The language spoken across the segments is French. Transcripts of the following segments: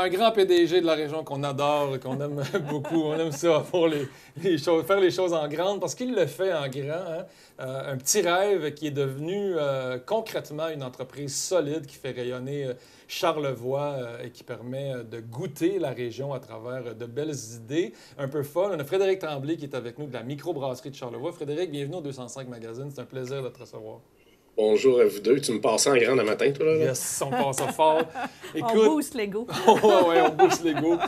un grand PDG de la région qu'on adore, qu'on aime beaucoup. On aime ça, pour les choses, faire les choses en grande, parce qu'il le fait en grand. Hein. Un petit rêve qui est devenu concrètement une entreprise solide qui fait rayonner Charlevoix et qui permet de goûter la région à travers de belles idées un peu folles. On a Frédéric Tremblay qui est avec nous de la microbrasserie de Charlevoix. Frédéric, bienvenue au 205 Magazine. C'est un plaisir de te recevoir. Bonjour à vous deux. Tu me passes en grand le matin, toi, là? Yes, on passe ça fort. Écoute, on booste l'ego. Oui, on booste l'ego.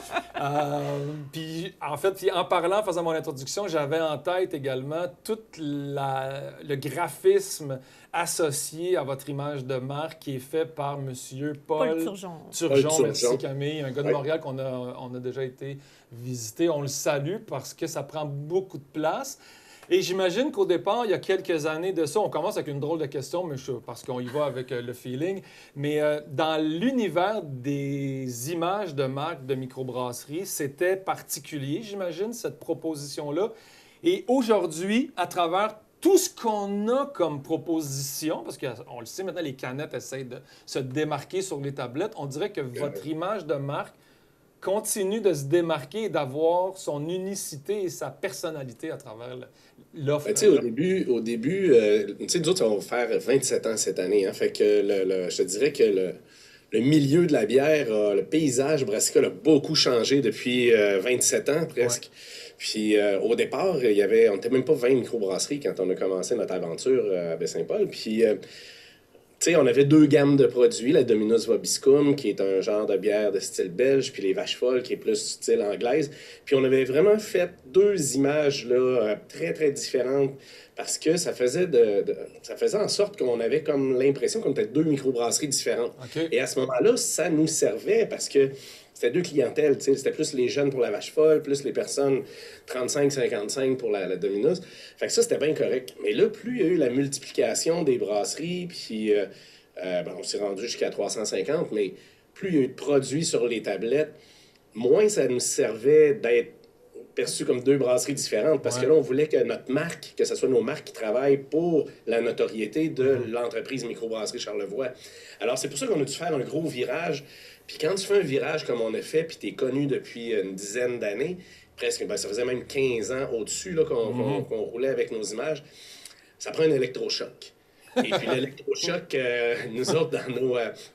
Puis, en fait, en parlant, en faisant mon introduction, j'avais en tête également tout le graphisme associé à votre image de marque qui est fait par M. Paul Turgeon. Merci Camille, un gars de Montréal qu'on a déjà été visiter. On le salue parce que ça prend beaucoup de place. Et j'imagine qu'au départ, il y a quelques années de ça, on commence avec une drôle de question, mais parce qu'on y va avec le feeling, mais dans l'univers des images de marque de microbrasserie, c'était particulier, j'imagine, cette proposition-là. Et aujourd'hui, à travers tout ce qu'on a comme proposition, parce qu'on le sait maintenant, les canettes essayent de se démarquer sur les tablettes, on dirait que votre image de marque continue de se démarquer et d'avoir son unicité et sa personnalité à travers l'offre. Tu sais, au début tu sais, nous autres, on va faire 27 ans cette année. Hein, fait que je te dirais que le milieu de la bière, le paysage brassicole a beaucoup changé depuis 27 ans presque. Ouais. Puis au départ, on n'était même pas 20 microbrasseries quand on a commencé notre aventure à Baie-Saint-Paul. Puis... tu sais, on avait deux gammes de produits, la Dominus Vobiscum, qui est un genre de bière de style belge, puis les Vaches Folles, qui est plus style anglaise. Puis on avait vraiment fait deux images là, très, très différentes, parce que ça faisait en sorte qu'on avait comme l'impression qu'on était deux microbrasseries différentes. Okay. Et à ce moment-là, ça nous servait, parce que c'était deux clientèles, tu sais, c'était plus les jeunes pour la Vache Folle, plus les personnes 35-55 pour la Dominus. Fait que ça, c'était bien correct. Mais là, plus il y a eu la multiplication des brasseries, puis on s'est rendu jusqu'à 350, mais plus il y a eu de produits sur les tablettes, moins ça nous servait d'être perçus comme deux brasseries différentes, parce que là, on voulait que notre marque, que ce soit nos marques qui travaillent pour la notoriété de l'entreprise Microbrasserie Charlevoix. Alors, c'est pour ça qu'on a dû faire un gros virage. Puis quand tu fais un virage comme on a fait, puis tu es connu depuis une dizaine d'années, presque, ça faisait même 15 ans au-dessus là, qu'on roulait avec nos images, ça prend un électrochoc. Et puis l'électrochoc, nous autres,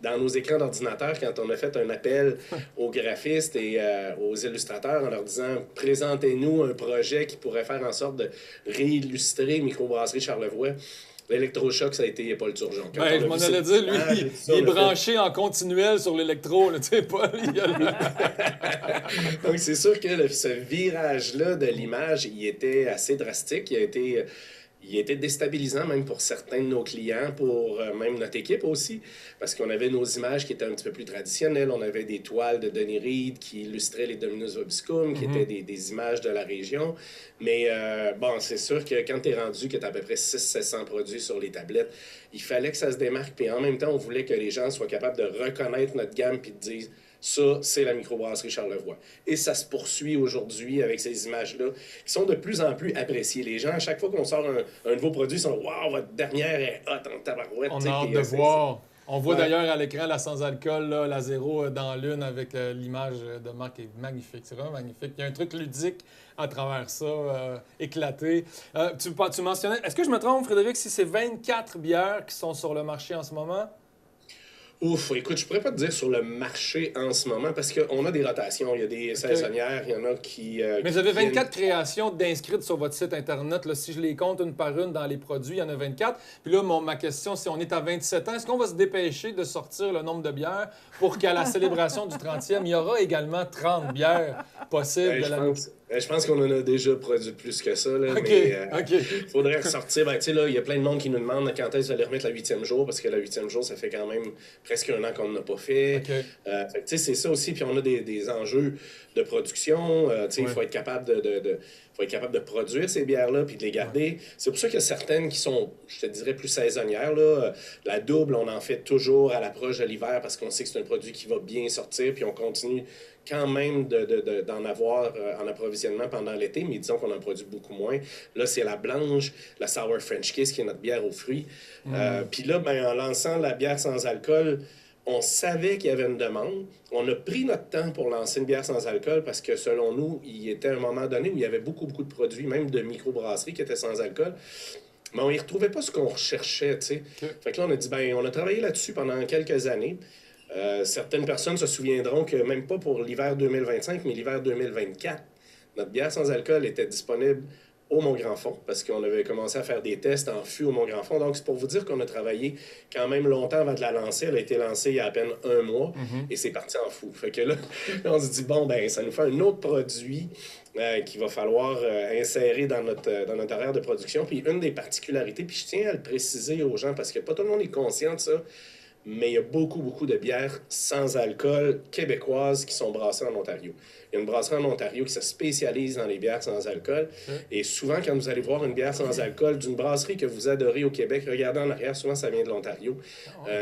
dans nos écrans d'ordinateur, quand on a fait un appel aux graphistes et aux illustrateurs en leur disant « Présentez-nous un projet qui pourrait faire en sorte de réillustrer Microbrasserie Charlevoix », l'électrochoc, ça a été Paul Turgeon. Ben, je m'en allais dire, lui, il est branché en continuel sur l'électro, tu sais, Paul. Donc, c'est sûr que ce virage-là de l'image, il était assez drastique. Il était déstabilisant même pour certains de nos clients, pour même notre équipe aussi, parce qu'on avait nos images qui étaient un petit peu plus traditionnelles. On avait des toiles de Denis Reed qui illustraient les Dominus Vobiscum, qui étaient des images de la région. Mais bon, c'est sûr que quand tu es rendu que tu as à peu près 600-700 produits sur les tablettes, il fallait que ça se démarque. Puis en même temps, on voulait que les gens soient capables de reconnaître notre gamme puis de dire... Ça, c'est la microbrasserie Charlevoix. Et ça se poursuit aujourd'hui avec ces images-là qui sont de plus en plus appréciées. Les gens, à chaque fois qu'on sort un nouveau produit, ils sont « Wow, votre dernière est hot en tabarouette! » On a hâte de voir. On voit d'ailleurs à l'écran la sans-alcool, là, la zéro dans l'une avec l'image de marque qui est magnifique. C'est vraiment magnifique. Il y a un truc ludique à travers ça, éclaté. Tu mentionnais... Est-ce que je me trompe, Frédéric, si c'est 24 bières qui sont sur le marché en ce moment? Ouf, écoute, je pourrais pas te dire sur le marché en ce moment parce qu'on a des rotations. Il y a des saisonnières, il y en a qui... Mais vous avez 24 créations d'inscrites sur votre site Internet. Là, si je les compte une par une dans les produits, il y en a 24. Puis là, ma question, c'est on est à 27 ans. Est-ce qu'on va se dépêcher de sortir le nombre de bières pour qu'à la célébration du 30e, il y aura également 30 bières possibles? Je pense qu'on en a déjà produit plus que ça, là, mais il faudrait ressortir. Tu sais, là, il y a plein de monde qui nous demande quand est-ce qu'on va remettre le 8e jour, parce que le 8e jour, ça fait quand même presque un an qu'on n'a pas fait. Tu sais, c'est ça aussi. Puis on a des enjeux de production. Tu sais, il faut être capable de produire ces bières-là puis de les garder. C'est pour ça qu'il y a certaines qui sont, je te dirais, plus saisonnières. Là. La double, on en fait toujours à l'approche de l'hiver parce qu'on sait que c'est un produit qui va bien sortir, puis on continue quand même d'en avoir en approvisionnement pendant l'été, mais disons qu'on en produit beaucoup moins. Là, c'est la blanche, la Sour French Kiss, qui est notre bière aux fruits. Puis là, en lançant la bière sans alcool, On savait qu'il y avait une demande. On a pris notre temps pour lancer une bière sans alcool parce que, selon nous, il était un moment donné où il y avait beaucoup, beaucoup de produits, même de microbrasseries, qui étaient sans alcool. Mais on n'y retrouvait pas ce qu'on recherchait, tu sais. OK. Fait que là, on a dit, ben, on a travaillé là-dessus pendant quelques années. Certaines personnes se souviendront que même pas pour l'hiver 2025, mais l'hiver 2024, notre bière sans alcool était disponible au Mont-Grand-Fond, parce qu'on avait commencé à faire des tests en fût au Mont-Grand-Fond. Donc, c'est pour vous dire qu'on a travaillé quand même longtemps avant de la lancer. Elle a été lancée il y a à peine un mois, et c'est parti en fou. Fait que là, on se dit, bon, ben ça nous fait un autre produit qu'il va falloir insérer dans notre horaire de production. Puis une des particularités, puis je tiens à le préciser aux gens, parce que pas tout le monde est conscient de ça, mais il y a beaucoup, beaucoup de bières sans alcool québécoises qui sont brassées en Ontario. Il y a une brasserie en Ontario qui se spécialise dans les bières sans alcool. Et souvent, quand vous allez voir une bière sans alcool d'une brasserie que vous adorez au Québec, regardez en arrière, souvent ça vient de l'Ontario.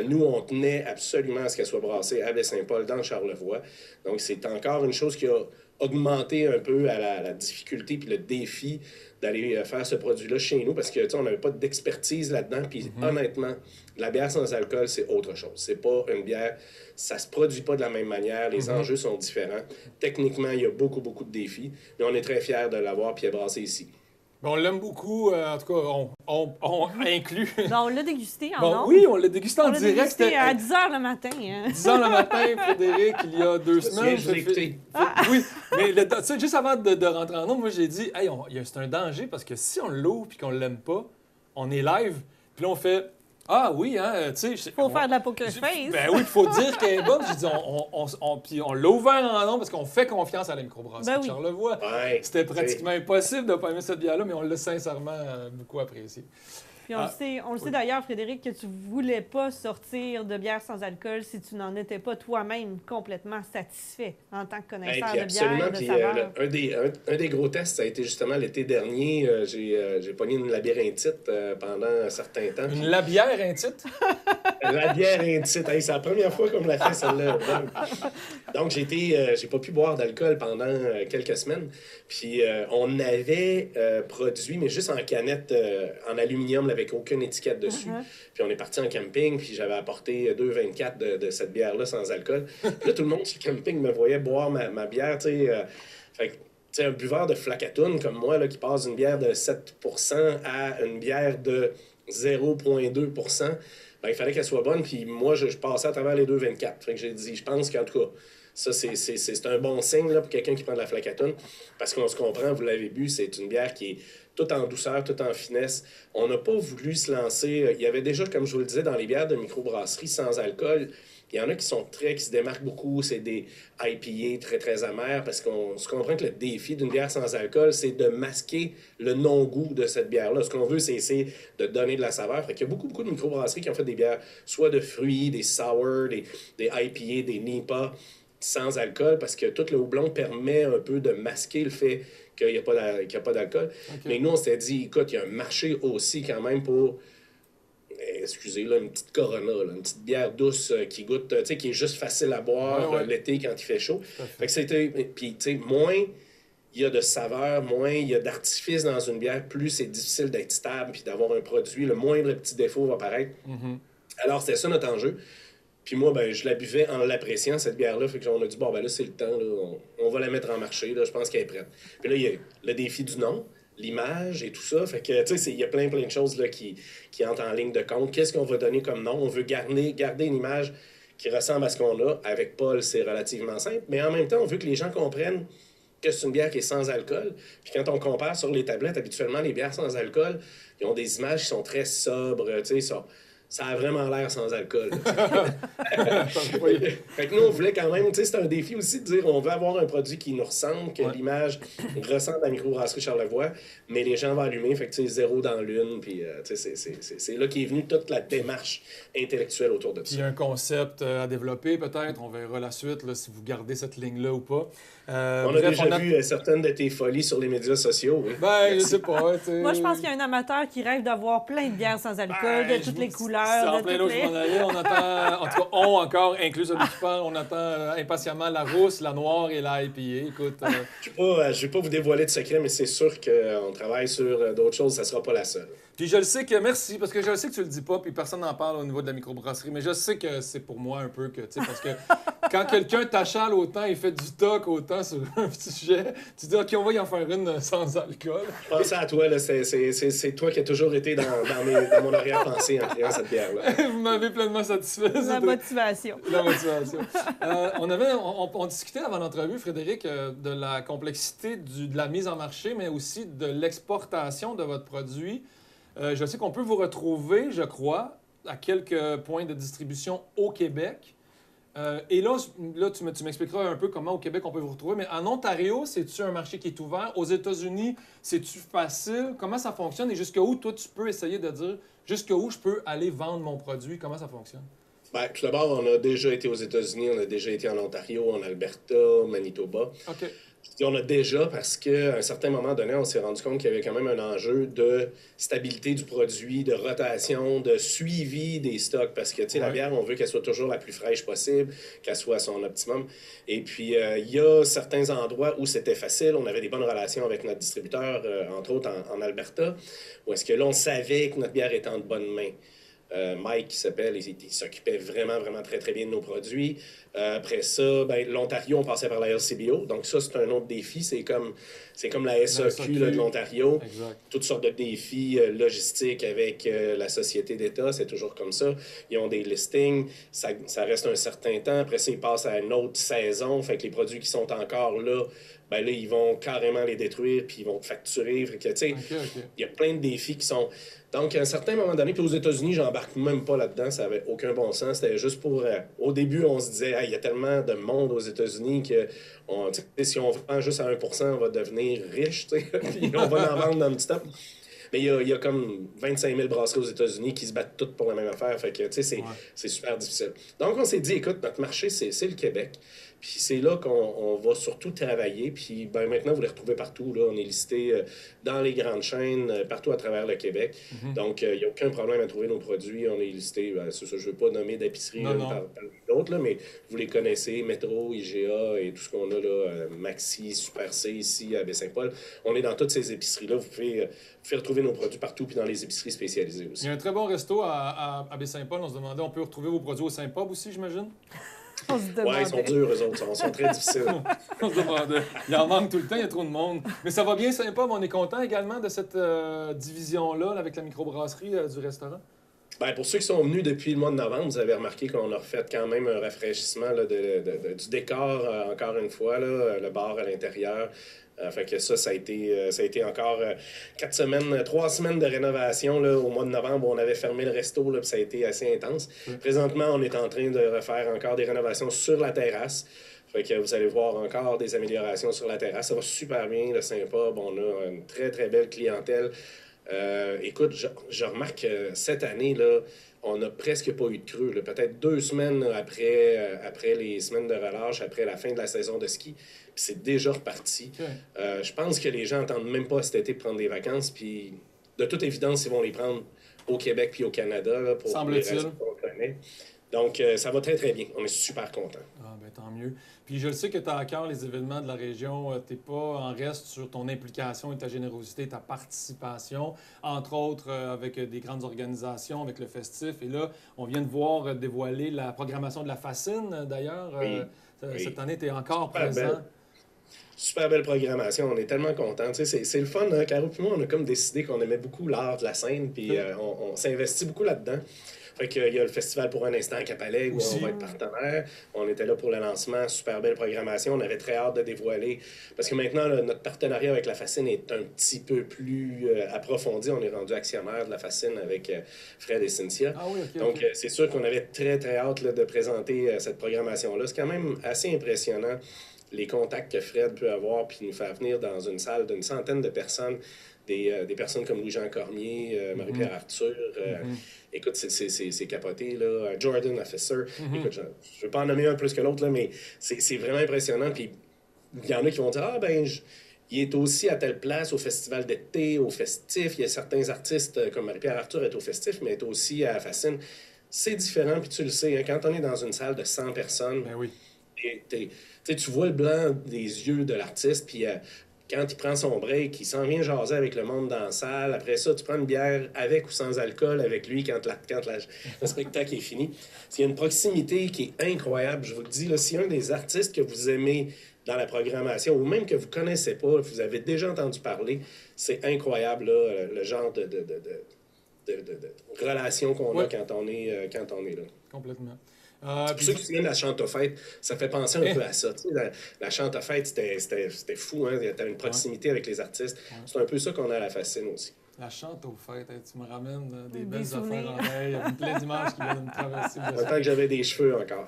Nous, on tenait absolument à ce qu'elle soit brassée à Baie-Saint-Paul, dans le Charlevoix. Donc, c'est encore une chose qui a augmenté un peu à la difficulté puis le défi d'aller faire ce produit-là chez nous parce que, tu sais, on n'avait pas d'expertise là-dedans. Puis, honnêtement, la bière sans alcool, c'est autre chose. C'est pas une bière... Ça se produit pas de la même manière. Les enjeux sont différents. Techniquement, il y a beaucoup, beaucoup de défis. Mais on est très fiers de l'avoir puis de brasser ici. On l'aime beaucoup. En tout cas, on inclut... Ben, on l'a dégusté en Bon, ondes. oui, on l'a dégusté en On l'a direct. dégusté C'était à 10 h le matin. Hein. 10 heures le matin, Frédéric, il y a 2 semaines. Je l'ai écouté. Oui, mais tu sais, juste avant de rentrer en ondes, moi j'ai dit, hey, c'est un danger parce que si on l'ouvre et qu'on l'aime pas, on est live, puis là on fait, ah oui, hein, tu sais. Faut faire de la poker face. Ben oui, il faut dire qu'elle est bonne. J'ai dit, puis on l'a ouvert en ondes parce qu'on fait confiance à la microbrasserie Ben de oui. Charlevoix. Ouais, C'était pratiquement impossible de ne pas aimer cette bière-là, mais on l'a sincèrement beaucoup apprécié. Puis on le sait d'ailleurs, Frédéric, que tu voulais pas sortir de bière sans alcool si tu n'en étais pas toi-même complètement satisfait en tant que connaisseur puis de bière, de Puis, saveur. un des gros tests, ça a été justement l'été dernier. J'ai pogné une labyrinthite pendant un certain temps. Une labière, un titre? Labyrinthite, hey, c'est la première fois qu'on me l'a fait, celle-là. Donc, j'ai pas pu boire d'alcool pendant quelques semaines. Puis, on avait produit, mais juste en canette en aluminium, avec aucune étiquette dessus. Puis, on est parti en camping, puis j'avais apporté 2,24 de cette bière-là sans alcool. Puis là, tout le monde sur le camping me voyait boire ma bière, tu sais. Fait que, tu sais, un buveur de flacatoune comme moi, là, qui passe d'une bière de 7% à une bière de 0,2%, ben, il fallait qu'elle soit bonne. Puis moi, je passais à travers les 2,24. Fait que j'ai dit, je pense qu'en tout cas, ça, c'est un bon signe là, pour quelqu'un qui prend de la flacatoune. Parce qu'on se comprend, vous l'avez bu, c'est une bière qui est tout en douceur, tout en finesse. On n'a pas voulu se lancer. Il y avait déjà, comme je vous le disais, dans les bières de microbrasserie sans alcool, il y en a qui se démarquent beaucoup. C'est des IPA très, très amers parce qu'on se comprend que le défi d'une bière sans alcool, c'est de masquer le non-goût de cette bière-là. Ce qu'on veut, c'est essayer de donner de la saveur. Fait qu'il y a beaucoup, beaucoup de microbrasseries qui ont fait des bières soit de fruits, des sour, des IPA, des NEPA sans alcool parce que tout le houblon permet un peu de masquer le fait qu'il n'y a pas d'alcool. Okay. Mais nous, on s'est dit, écoute, il y a un marché aussi quand même pour... Excusez, là, une petite Corona, là, une petite bière douce qui goûte, tu sais, qui est juste facile à boire l'été quand il fait chaud. Fait que c'était... Puis, tu sais, moins il y a de saveur, moins il y a d'artifice dans une bière, plus c'est difficile d'être stable puis d'avoir un produit. Le moindre petit défaut va apparaître. Alors, c'était ça notre enjeu. Puis moi, ben, je la buvais en l'appréciant, cette bière-là. Fait qu'on a dit, bon, ben là, c'est le temps, là, on va la mettre en marché, là, je pense qu'elle est prête. Puis là, il y a le défi du nom, l'image et tout ça. Fait que, tu sais, il y a plein de choses là, qui entrent en ligne de compte. Qu'est-ce qu'on va donner comme nom? On veut garder une image qui ressemble à ce qu'on a. Avec Paul, c'est relativement simple. Mais en même temps, on veut que les gens comprennent que c'est une bière qui est sans alcool. Puis quand on compare sur les tablettes, habituellement, les bières sans alcool, ils ont des images qui sont très sobres, tu sais, ça a vraiment l'air sans alcool. Fait que nous, on voulait quand même, tu sais, c'est un défi aussi de dire on veut avoir un produit qui nous ressemble, que l'image ressemble à la microbrasserie Charlevoix, mais les gens vont allumer, fait que tu sais, zéro dans l'une, puis tu sais, c'est là qu'est venue toute la démarche intellectuelle autour de ça. Il y a un concept à développer peut-être, on verra la suite, là, si vous gardez cette ligne-là ou pas. On a déjà vu certaines de tes folies sur les médias sociaux. Oui. Ben, je sais pas. Moi, je pense qu'il y a un amateur qui rêve d'avoir plein de bières sans alcool, de toutes les couleurs. couleurs. en de plein toutes là, je m'en allais. On attend, en tout cas, on encore, inclus celui qui parle, on attend impatiemment la rousse, la noire et la IPA. Écoute, Je vais pas vous dévoiler de secret, mais c'est sûr qu'on travaille sur d'autres choses, ça sera pas la seule. puis je le sais que, merci, parce que je le sais que tu le dis pas, puis personne n'en parle au niveau de la microbrasserie, mais je sais que c'est pour moi un peu que, tu sais, parce que quand quelqu'un t'achale autant et fait du toc autant sur un sujet, tu dis, OK, on va y en faire une sans alcool. Je pensais à toi, là, c'est toi qui as toujours été dans mon arrière-pensée en créant cette bière-là. Vous m'avez pleinement satisfait. La C'était- motivation. La motivation. On discutait avant l'entrevue, Frédéric, de la complexité de la mise en marché, mais aussi de l'exportation de votre produit. Je sais qu'on peut vous retrouver, je crois, à quelques points de distribution au Québec. Et là, tu m'expliqueras un peu comment au Québec on peut vous retrouver. Mais en Ontario, c'est-tu un marché qui est ouvert? Aux États-Unis, c'est-tu facile? Comment ça fonctionne? Et jusqu'où, toi, tu peux essayer de dire jusqu'où je peux aller vendre mon produit? Comment ça fonctionne? Ben, tout d'abord, on a déjà été aux États-Unis, on a déjà été en Ontario, en Alberta, Manitoba. OK. Puis on a déjà, parce qu'à un certain moment donné, on s'est rendu compte qu'il y avait quand même un enjeu de stabilité du produit, de rotation, de suivi des stocks. Parce que, tu sais, la Ouais. bière, on veut qu'elle soit toujours la plus fraîche possible, qu'elle soit à son optimum. Et puis, il y a certains endroits où c'était facile. On avait des bonnes relations avec notre distributeur, entre autres en Alberta, où est-ce que là, on savait que notre bière était en de bonnes mains. Mike, qui s'appelle, il s'occupait vraiment, vraiment très, très bien de nos produits. Après ça, ben, l'Ontario, on passait par la LCBO. Donc ça, c'est un autre défi. C'est comme la SAQ là, de l'Ontario. Exact. Toutes sortes de défis logistiques avec la société d'État. C'est toujours comme ça. Ils ont des listings. Ça reste un certain temps. Après ça, ils passent à une autre saison. Fait que les produits qui sont encore là, ben là, ils vont carrément les détruire puis ils vont facturer. Fait que, tu sais, OK. il y a plein de défis qui sont... Donc, à un certain moment donné, puis aux États-Unis, j'embarque même pas là-dedans, ça avait aucun bon sens. C'était juste pour... au début, on se disait, il y a tellement de monde aux États-Unis que tu sais, si on vend juste à 1%, on va devenir riche, tu sais, puis on va en vendre non-stop. Mais il y a comme 25 000 brasseries aux États-Unis qui se battent toutes pour la même affaire. Fait que, tu sais, c'est super difficile. Donc, on s'est dit, écoute, notre marché, c'est le Québec. Puis c'est là qu'on va surtout travailler. Puis ben, maintenant, vous les retrouvez partout. Là. On est listé dans les grandes chaînes, partout à travers le Québec. Donc, il n'y a aucun problème à trouver nos produits. On est listé, c'est ça, je ne veux pas nommer d'épicerie par d'autres, là, mais vous les connaissez, Métro, IGA et tout ce qu'on a là, Maxi, Super C ici à Baie-Saint-Paul. On est dans toutes ces épiceries-là. Vous pouvez retrouver nos produits partout, puis dans les épiceries spécialisées aussi. Il y a un très bon resto à Baie-Saint-Paul. On se demandait, on peut retrouver vos produits au Saint-Paul aussi, j'imagine? On se demandait. Ouais, ils sont durs, eux autres. Ils sont très difficiles. On se demandait. Il en manque tout le temps, il y a trop de monde. Mais ça va bien Saint-Paul. On est content également de cette division-là là, avec la microbrasserie du restaurant. Ben, pour ceux qui sont venus depuis le mois de novembre, vous avez remarqué qu'on a refait quand même un rafraîchissement là, du décor, encore une fois, là, le bar à l'intérieur. Fait que ça a été encore 3 semaines de rénovation. Là, au mois de novembre, on avait fermé le resto, là, puis ça a été assez intense. Présentement, on est en train de refaire encore des rénovations sur la terrasse. Fait que vous allez voir encore des améliorations sur la terrasse. Ça va super bien, le Saint-Pub. On a une très, très belle clientèle. Écoute, je remarque que cette année, là, on n'a presque pas eu de creux. Là. Peut-être 2 semaines après les semaines de relâche, après la fin de la saison de ski. Puis c'est déjà reparti. Okay. Je pense que les gens n'entendent même pas cet été prendre des vacances. Puis de toute évidence, ils vont les prendre au Québec puis au Canada là, pour les raisons qu'on connaît. Donc, ça va très, très bien. On est super contents. Ah, ben tant mieux. Puis je le sais que tu as à cœur les événements de la région. Tu n'es pas en reste sur ton implication et ta générosité, ta participation, entre autres avec des grandes organisations, avec le festif. Et là, on vient de voir dévoiler la programmation de la Fascine, d'ailleurs. Oui. Cette année, tu es encore Super présent. belle. Super belle programmation, on est tellement contents. Tu sais, c'est le fun, hein? Caro et moi, on a comme décidé qu'on aimait beaucoup l'art de la scène, puis on s'investit beaucoup là-dedans. Fait qu'il y a le Festival pour un instant à Capalais où on va être partenaire. On était là pour le lancement, super belle programmation. On avait très hâte de dévoiler. Parce que maintenant, là, notre partenariat avec la Fascine est un petit peu plus approfondi. On est rendu actionnaire de la Fascine avec Fred et Cynthia. Ah oui, OK. Donc, c'est sûr qu'on avait très, très hâte là, de présenter cette programmation-là. C'est quand même assez impressionnant les contacts que Fred peut avoir puis nous faire venir dans une salle d'une centaine de personnes. Des personnes comme Louis-Jean Cormier, Marie-Pierre Arthur. Écoute, c'est capoté, là. Jordan Officer. Écoute, je ne veux pas en nommer un plus que l'autre, là, mais c'est vraiment impressionnant. Puis il y en a qui vont dire, il est aussi à telle place au festival d'été, au festif. Il y a certains artistes, comme Marie-Pierre Arthur est au festif, mais est aussi à Fascine. C'est différent, puis tu le sais, hein, quand on est dans une salle de 100 personnes, Ben oui. tu vois le blanc des yeux de l'artiste, puis quand il prend son break, il s'en vient jaser avec le monde dans la salle. Après ça, tu prends une bière avec ou sans alcool avec lui quand le spectacle est fini. Il y a une proximité qui est incroyable. Je vous le dis, là, s'il y a un des artistes que vous aimez dans la programmation, ou même que vous ne connaissez pas, que vous avez déjà entendu parler, c'est incroyable là, le genre de relation qu'on a quand on est là. Complètement. Pour ceux qui se souviennent de la chante aux fêtes, ça fait penser un peu à ça. Tu sais, la chante aux fêtes, c'était fou. Hein? Tu avais une proximité avec les artistes. C'est un peu ça qu'on a à la Fascine aussi. La chante aux fêtes, tu me ramènes des belles souvenirs. affaires en veille. Il y a plein d'images qui viennent me traverser. En tant que j'avais des cheveux encore.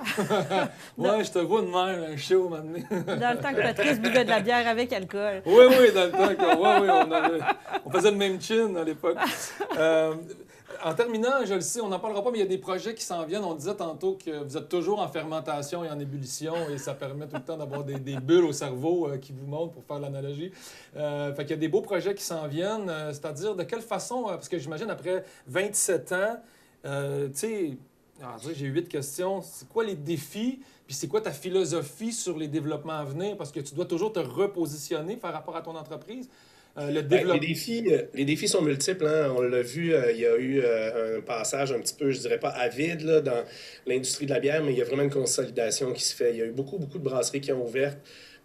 Ouais, je te vois de même, un show maintenant. Dans le temps que Patrice buvait de la bière avec alcool. Oui, dans le temps on faisait le même chin à l'époque. En terminant, je le sais, on n'en parlera pas, mais il y a des projets qui s'en viennent. On disait tantôt que vous êtes toujours en fermentation et en ébullition et ça permet tout le temps d'avoir des bulles au cerveau qui vous montent pour faire l'analogie. Fait qu'il y a des beaux projets qui s'en viennent. C'est-à-dire, de quelle façon, parce que j'imagine après 27 ans, tu sais, j'ai 8 questions. C'est quoi les défis? Puis c'est quoi ta philosophie sur les développements à venir? Parce que tu dois toujours te repositionner par rapport à ton entreprise. Les défis sont multiples. Hein? On l'a vu, il y a eu un passage un petit peu, je dirais pas avide là, dans l'industrie de la bière, mais il y a vraiment une consolidation qui se fait. Il y a eu beaucoup de brasseries qui ont ouvert,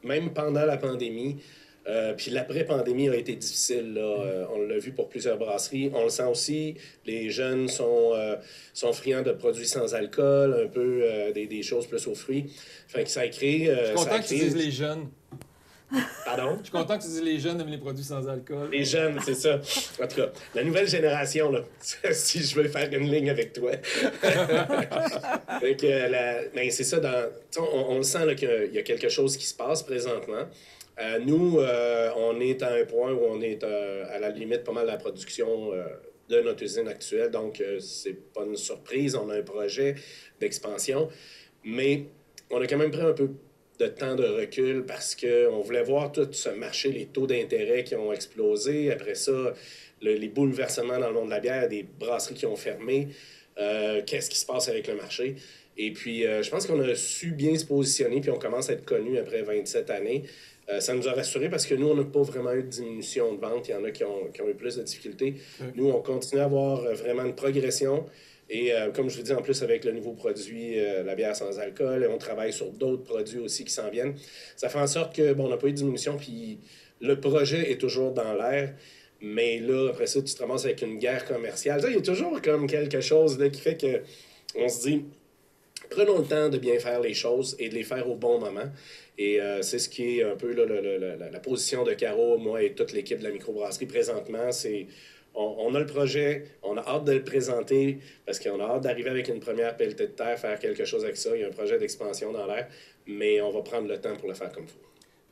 même pendant la pandémie. Puis l'après-pandémie a été difficile. Là. On l'a vu pour plusieurs brasseries. On le sent aussi. Les jeunes sont friands de produits sans alcool, un peu des choses plus aux fruits. Fait que ça a créé... Je suis content que tu dises les jeunes. Pardon? Je suis content que tu dises les jeunes aiment les produits sans alcool. Les jeunes, c'est ça. En tout cas, la nouvelle génération, là, si je veux faire une ligne avec toi. Mais c'est ça, on le sent là, qu'il y a quelque chose qui se passe présentement. Nous, on est à un point où on est à la limite pas mal de la production de notre usine actuelle. Donc, c'est pas une surprise. On a un projet d'expansion. Mais on a quand même pris un peu de temps de recul parce qu'on voulait voir tout ce marché, les taux d'intérêt qui ont explosé. Après ça, les bouleversements dans le monde de la bière, des brasseries qui ont fermé. Qu'est-ce qui se passe avec le marché? Et puis, je pense qu'on a su bien se positionner, puis on commence à être connu après 27 années. Ça nous a rassurés parce que nous, on n'a pas vraiment eu de diminution de vente. Il y en a qui ont eu plus de difficultés. Nous, on continue à avoir vraiment une progression. Et comme je vous dis, en plus, avec le nouveau produit, la bière sans alcool, on travaille sur d'autres produits aussi qui s'en viennent. Ça fait en sorte que, on n'a pas eu de diminution, puis le projet est toujours dans l'air. Mais là, après ça, tu te ramasses avec une guerre commerciale. Il y a toujours comme quelque chose là, qui fait que on se dit, prenons le temps de bien faire les choses et de les faire au bon moment. Et c'est ce qui est un peu là, la position de Caro, moi et toute l'équipe de la microbrasserie présentement. C'est on a le projet, on a hâte de le présenter parce qu'on a hâte d'arriver avec une première pelletée de terre, faire quelque chose avec ça. Il y a un projet d'expansion dans l'air, mais on va prendre le temps pour le faire comme il faut.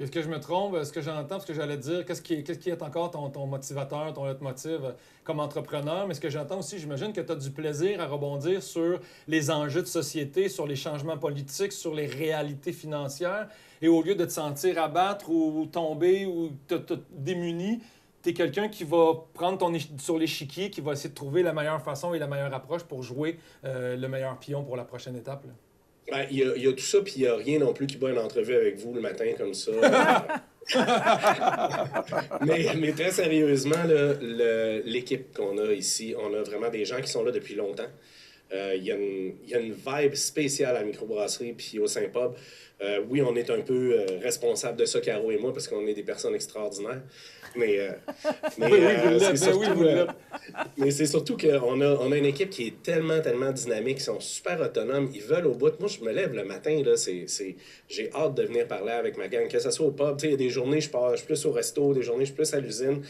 Est-ce que je me trompe? Est-ce que j'entends ce que j'allais dire? Qu'est-ce qui est encore ton motivateur, ton leitmotiv comme entrepreneur? Mais ce que j'entends aussi, j'imagine que tu as du plaisir à rebondir sur les enjeux de société, sur les changements politiques, sur les réalités financières. Et au lieu de te sentir abattre ou tomber ou te démuni, tu es quelqu'un qui va prendre sur l'échiquier, qui va essayer de trouver la meilleure façon et la meilleure approche pour jouer le meilleur pion pour la prochaine étape. Là. Ben, il y a tout ça, puis il n'y a rien non plus qui bat une entrevue avec vous le matin comme ça. mais très sérieusement, l'équipe qu'on a ici, on a vraiment des gens qui sont là depuis longtemps. Il y a une vibe spéciale à la microbrasserie puis au Saint-Pub. Oui, on est un peu responsable de ça, Caro et moi, parce qu'on est des personnes extraordinaires. Mais c'est surtout qu'on a une équipe qui est tellement dynamique, ils sont super autonomes, ils veulent au bout. Moi, je me lève le matin, là, j'ai hâte de venir parler avec ma gang, que ce soit au pub. Il y a des journées, je suis plus au resto, des journées, je suis plus à l'usine.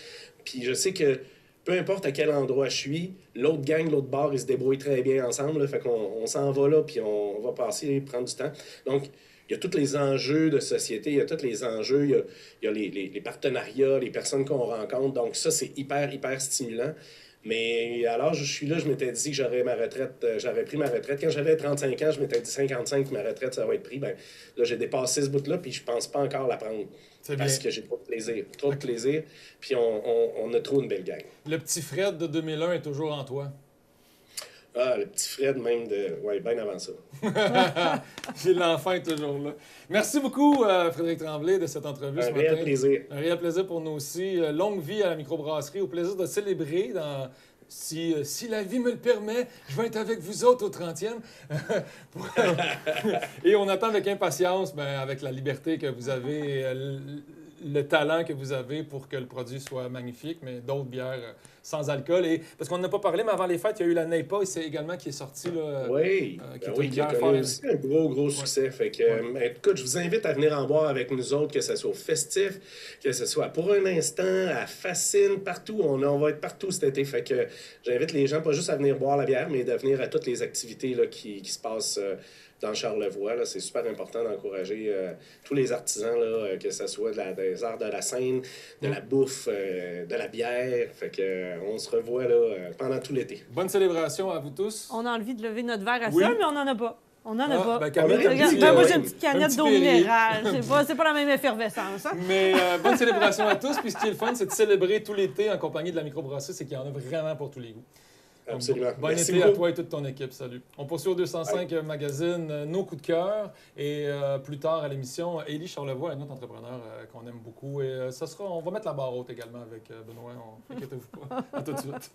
Puis je sais que peu importe à quel endroit je suis, l'autre gang, l'autre bar, ils se débrouillent très bien ensemble. Là, fait qu'on s'en va là, puis on va passer, prendre du temps. Donc, il y a tous les enjeux de société, il y a tous les enjeux, il y a les partenariats, les personnes qu'on rencontre. Donc ça, c'est hyper stimulant. Mais à l'âge où je suis là, je m'étais dit que j'aurais ma retraite, j'aurais pris ma retraite. Quand j'avais 35 ans, je m'étais dit 55, ma retraite, ça va être pris. Ben, là, j'ai dépassé ce bout-là, puis je pense pas encore la prendre. C'est Parce bien. que j'ai trop de plaisir. Trop de plaisir, puis on a trop une belle gang. Le petit Fred de 2001 est toujours en toi. Ah, le petit Fred, même de. Ouais, bien avant ça. J'ai l'enfant est toujours là. Merci beaucoup, Frédéric Tremblay, de cette entrevue ce Un réel matin. plaisir. Un réel plaisir pour nous aussi. Longue vie à la microbrasserie. Au plaisir de célébrer dans... Si la vie me le permet, je vais être avec vous autres au 30e. Et on attend avec impatience, avec la liberté que vous avez, le talent que vous avez pour que le produit soit magnifique, mais d'autres bières sans alcool. Et, parce qu'on n'a pas parlé, mais avant les fêtes, il y a eu la NEIPA également qui est sortie. Là, Oui, qui est oui, une qui a bière connu fort- aussi un gros succès. Fait que, écoute, je vous invite à venir en boire avec nous autres, que ce soit au festif, que ce soit pour un instant, à Fascine, partout. On va être partout cet été. Fait que j'invite les gens pas juste à venir boire la bière, mais de venir à toutes les activités là, qui se passent dans Charlevoix. Là. C'est super important d'encourager tous les artisans, là, que ce soit des arts de la scène, de la bouffe, de la bière. Fait que, on se revoit là, pendant tout l'été. Bonne célébration à vous tous. On a envie de lever notre verre à Oui. ça, mais on n'en a pas. On n'en a pas. Camille, On a Regarde, petit, moi, ouais. j'ai une petite Un canette petit d'eau Perrier. minérale. C'est pas la même effervescence. Hein? Mais bonne célébration à tous. Puis ce qui est le fun, c'est de célébrer tout l'été en compagnie de la microbrasserie, c'est qu'il y en a vraiment pour tous les goûts. Donc, Absolument. bon Merci été à beaucoup. toi et toute ton équipe. Salut. On poursuit au 205 magazine nos coups de cœur. Et plus tard à l'émission, Élie Charlevoix, un autre entrepreneur qu'on aime beaucoup. Et ça sera, on va mettre la barre haute également avec Benoît. Inquiétez-vous pas. À tout de suite.